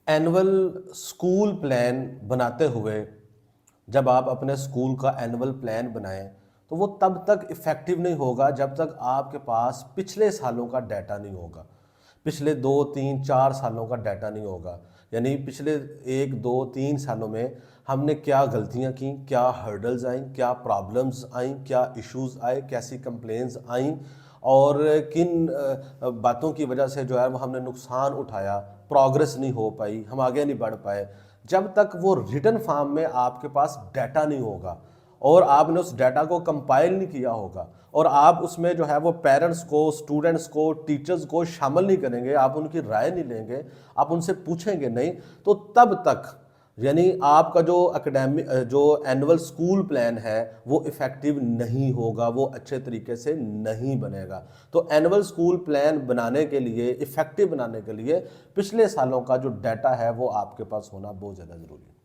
Annual school plan बनाते हुए जब आप अपने स्कूल का एनुअल प्लान बनाएं तो वो तब तक इफ़ेक्टिव नहीं होगा जब तक आपके पास पिछले सालों का डाटा नहीं होगा। पिछले 2 3 4 सालों का डाटा नहीं होगा, यानी पिछले 1 2 3 सालों में हमने क्या गलतियां की, क्या हर्डल्स आई, क्या प्रॉब्लम्स आई, क्या इश्यूज आए, कैसी कंप्लेंट्स आई और किन बातों की वजह से जो है वो हमने नुकसान उठाया, प्रोग्रेस नहीं हो पाई, हम आगे नहीं बढ़ पाए। जब तक वो रिटर्न फॉर्म में आपके पास डाटा नहीं होगा और आपने उस डाटा को कंपाइल नहीं किया होगा और आप उसमें जो है वो पेरेंट्स को, स्टूडेंट्स को, टीचर्स को शामिल नहीं करेंगे, आप उनकी राय नहीं लेंगे, आप उनसे पूछेंगे नहीं, तो तब तक यानी आपका जो एकेडमिक जो एनुअल स्कूल प्लान है वो इफ़ेक्टिव नहीं होगा, वो अच्छे तरीके से नहीं बनेगा। तो एनुअल स्कूल प्लान बनाने के लिए, इफ़ेक्टिव बनाने के लिए पिछले सालों का जो डाटा है वो आपके पास होना बहुत ज़्यादा ज़रूरी है।